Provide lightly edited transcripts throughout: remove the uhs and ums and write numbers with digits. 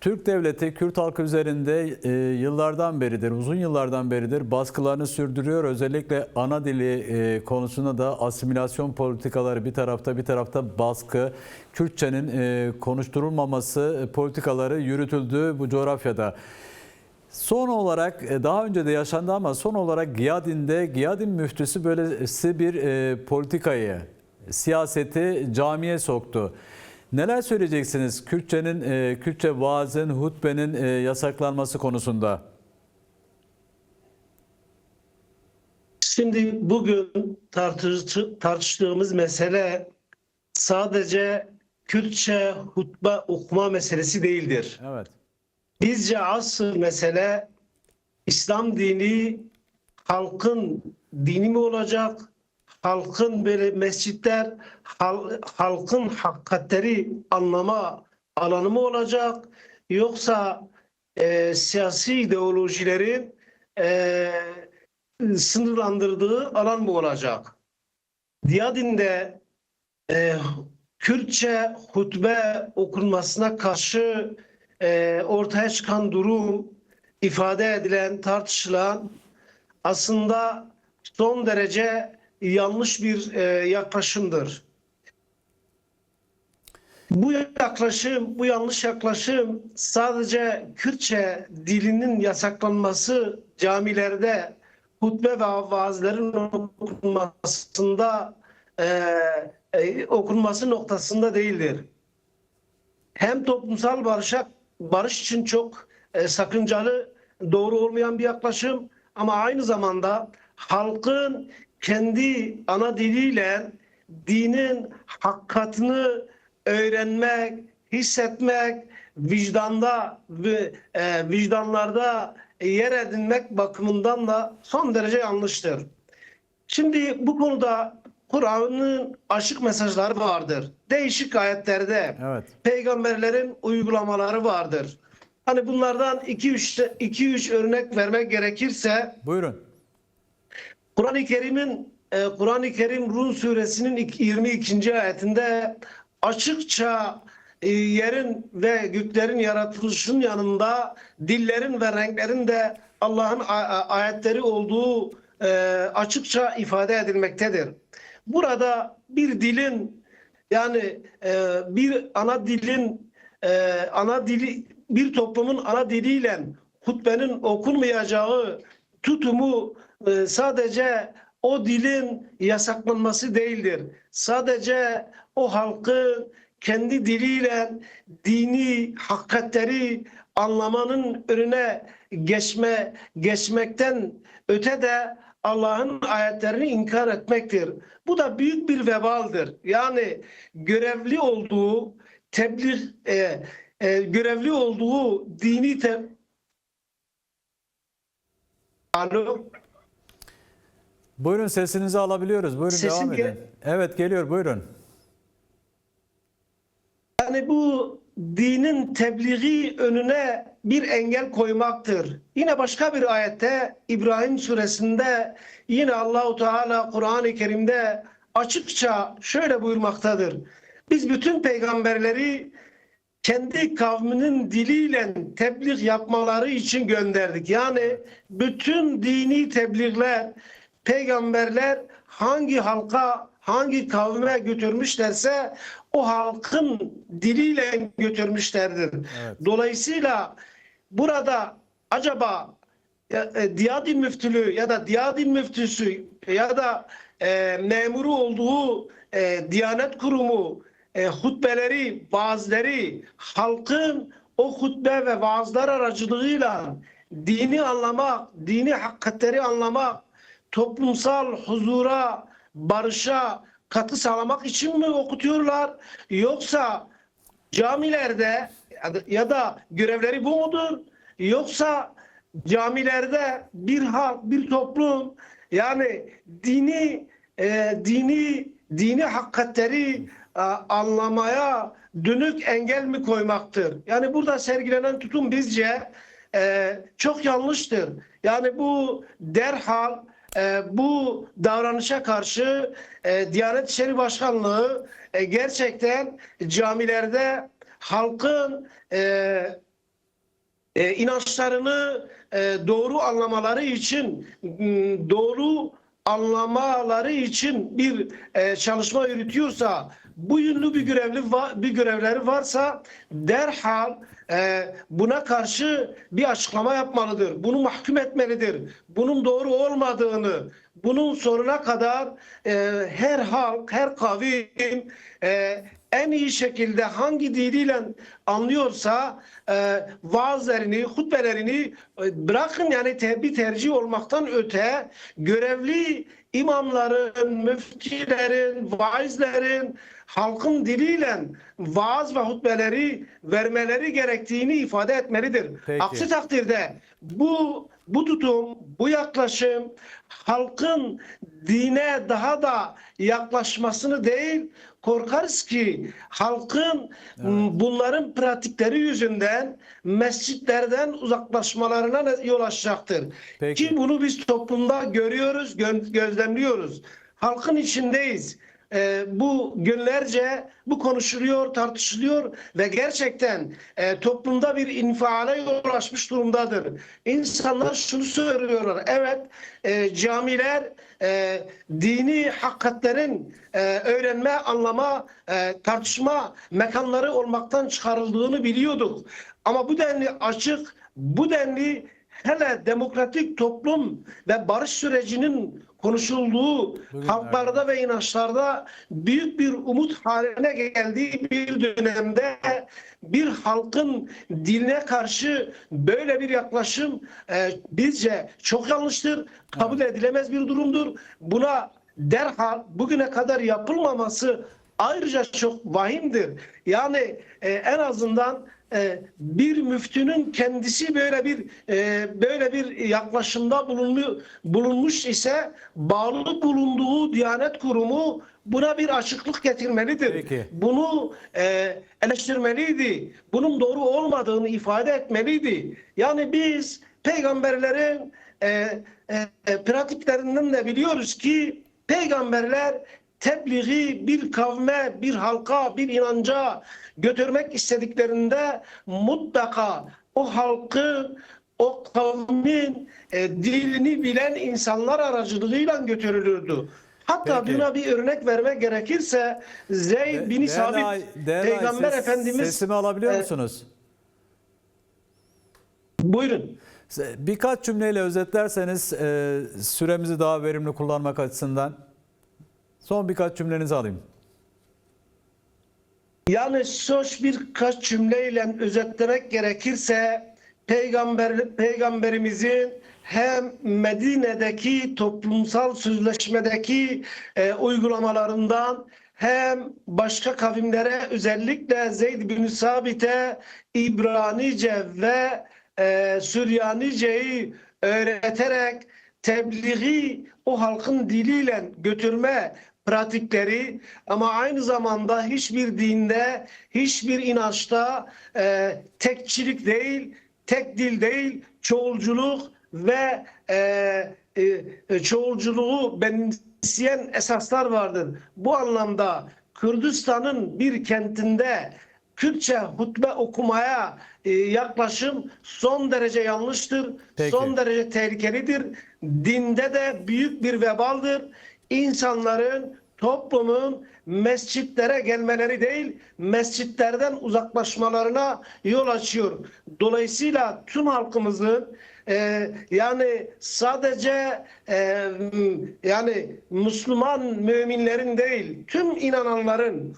Türk devleti Kürt halkı üzerinde yıllardan beridir, uzun yıllardan beridir baskılarını sürdürüyor. Özellikle ana dili konusunda da asimilasyon politikaları bir tarafta baskı, Kürtçenin konuşturulmaması politikaları yürütüldü bu coğrafyada. Son olarak daha önce de yaşandı ama son olarak Giyadin müftüsü böylesi bir politikayı, siyaseti camiye soktu. Neler söyleyeceksiniz Kürtçe vaazın, hutbenin yasaklanması konusunda? Şimdi bugün tartıştığımız mesele sadece Kürtçe hutbe okuma meselesi değildir. Evet. Bizce asıl mesele İslam dini halkın dini mi olacak? Halkın böyle mescitler, halkın hakikatleri anlama alanı mı olacak? Yoksa siyasi ideolojilerin sınırlandırdığı alan mı olacak? Diyadin'de Kürtçe hutbe okunmasına karşı ortaya çıkan durum, ifade edilen, tartışılan aslında son derece yanlış bir yaklaşımdır. Bu yanlış yaklaşım sadece Kürtçe dilinin yasaklanması camilerde hutbe ve vaazlerin okunması noktasında değildir. Hem toplumsal barış için çok sakıncalı, doğru olmayan bir yaklaşım ama aynı zamanda halkın kendi ana diliyle dinin hakikatini öğrenmek, hissetmek, vicdanlarda yer edinmek bakımından da son derece yanlıştır. Şimdi bu konuda Kur'an'ın açık mesajları vardır. Değişik ayetlerde Evet. peygamberlerin uygulamaları vardır. Hani bunlardan 2-3 örnek vermek gerekirse Buyurun. Kur'an-ı Kerim Rum suresinin 22. ayetinde açıkça yerin ve göklerin yaratılışının yanında dillerin ve renklerin de Allah'ın ayetleri olduğu açıkça ifade edilmektedir. Burada bir dilin bir bir toplumun ana diliyle hutbenin okunmayacağı tutumu sadece o dilin yasaklanması değildir. Sadece o halkın kendi diliyle dini hakikatleri anlamanın önüne geçmekten öte de Allah'ın ayetlerini inkar etmektir. Bu da büyük bir vebaldir. Yani görevli olduğu dini Alo. Buyurun, sesinizi alabiliyoruz. Buyurun, Sesim devam edin. Evet, geliyor, buyurun. Yani bu dinin tebliği önüne bir engel koymaktır. Yine başka bir ayette İbrahim suresinde yine Allahu Teala Kur'an-ı Kerim'de açıkça şöyle buyurmaktadır. Biz bütün peygamberleri kendi kavminin diliyle tebliğ yapmaları için gönderdik. Yani bütün dini tebliğler, peygamberler hangi halka, hangi kavme götürmüşlerse o halkın diliyle götürmüşlerdir. Evet. Dolayısıyla burada acaba Diyadin müftülüğü ya da Diyadin müftüsü ya da memuru olduğu Diyanet Kurumu hutbeleri, vaazları halkın o hutbe ve vaazlar aracılığıyla dini anlamak, dini hakikatleri anlamak, toplumsal huzura, barışa katkı sağlamak için mi okutuyorlar? Yoksa camilerde ya da görevleri bu mudur? Yoksa camilerde bir halk, bir toplum yani dini hakikatleri anlamaya dönük engel mi koymaktır? Yani burada sergilenen tutum bizce çok yanlıştır. Yani bu derhal bu davranışa karşı Diyanet İşleri Başkanlığı gerçekten camilerde halkın inançlarını doğru anlamaları için bir çalışma yürütüyorsa, bu yönlü bir görevleri varsa derhal buna karşı bir açıklama yapmalıdır. Bunu mahkum etmelidir. Bunun doğru olmadığını, bunun sonuna kadar her halk, her kavim en iyi şekilde hangi diliyle anlıyorsa vaazlarını, hutbelerini bırakın, yani bir tercih olmaktan öte görevli imamların, müftilerin, vaizlerin halkın diliyle vaaz ve hutbeleri vermeleri gerektiğini ifade etmelidir. Peki. Aksi takdirde bu tutum, bu yaklaşım halkın dine daha da yaklaşmasını değil, korkarız ki halkın bunların pratikleri yüzünden mescitlerden uzaklaşmalarına yol açacaktır. Peki. Ki bunu biz toplumda görüyoruz, gözlemliyoruz. Halkın içindeyiz. Bu günlerce bu konuşuluyor, tartışılıyor ve gerçekten toplumda bir infiale yol açmış durumdadır. İnsanlar şunu söylüyorlar: evet, camiler dini hakikatlerin öğrenme, anlama, tartışma mekanları olmaktan çıkarıldığını biliyorduk. Ama bu denli açık, bu denli hele demokratik toplum ve barış sürecinin konuşulduğu halklarda ve inançlarda büyük bir umut haline geldiği bir dönemde bir halkın diline karşı böyle bir yaklaşım bizce çok yanlıştır, kabul edilemez bir durumdur. Buna derhal bugüne kadar yapılmaması ayrıca çok vahimdir. Yani en azından bir müftünün kendisi böyle bir yaklaşımda bulunmuş ise bağlı bulunduğu Diyanet Kurumu buna bir açıklık getirmelidir. Peki. Bunu eleştirmeliydi. Bunun doğru olmadığını ifade etmeliydi. Yani biz peygamberlerin pratiklerinden de biliyoruz ki peygamberler tebliği bir kavme, bir halka, bir inanca götürmek istediklerinde mutlaka o halkı, o kavmin dilini bilen insanlar aracılığıyla götürülürdü. Hatta Peki. buna bir örnek vermek gerekirse Zeyd bin Sabit Peygamber Efendimiz... Sesimi alabiliyor musunuz? Buyurun. Birkaç cümleyle özetlerseniz süremizi daha verimli kullanmak açısından son birkaç cümlenizi alayım. Yani birkaç cümleyle özetlemek gerekirse Peygamberimizin hem Medine'deki toplumsal sözleşmedeki uygulamalarından hem başka kavimlere, özellikle Zeyd bin Sabit'e İbranice ve Süryanice'yi öğreterek tebliği o halkın diliyle götürme pratikleri, ama aynı zamanda hiçbir dinde, hiçbir inançta tekçilik değil, tek dil değil, çoğulculuk ve çoğulculuğu benimseyen esaslar vardır. Bu anlamda Kürdistan'ın bir kentinde Kürtçe hutbe okumaya yaklaşım son derece yanlıştır, Peki. son derece tehlikelidir. Dinde de büyük bir vebaldir. İnsanların, toplumun mescitlere gelmeleri değil, mescitlerden uzaklaşmalarına yol açıyor. Dolayısıyla tüm halkımızın yani sadece yani Müslüman müminlerin değil, tüm inananların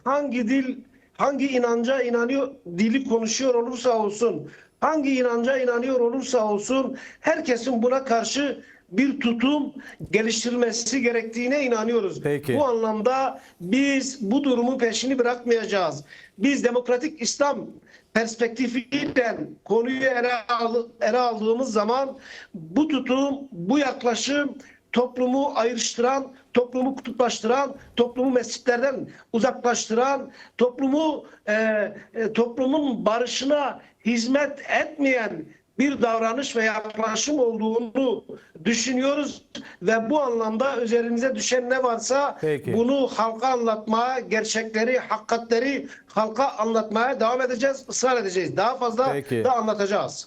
hangi inanca inanıyor, dili konuşuyor olursa olsun, hangi inanca inanıyor olursa olsun, herkesin buna karşı bir tutum geliştirilmesi gerektiğine inanıyoruz. Peki. Bu anlamda biz bu durumun peşini bırakmayacağız. Biz demokratik İslam perspektifiyle konuyu ele aldığımız zaman bu tutum, bu yaklaşım toplumu ayrıştıran, toplumu kutuplaştıran, toplumu mescitlerden uzaklaştıran, toplumun barışına hizmet etmeyen bir davranış ve yaklaşım olduğunu düşünüyoruz ve bu anlamda üzerimize düşen ne varsa Peki. bunu halka anlatmaya, gerçekleri, hakikatleri halka anlatmaya devam edeceğiz, ısrar edeceğiz. Daha fazla Peki. da anlatacağız.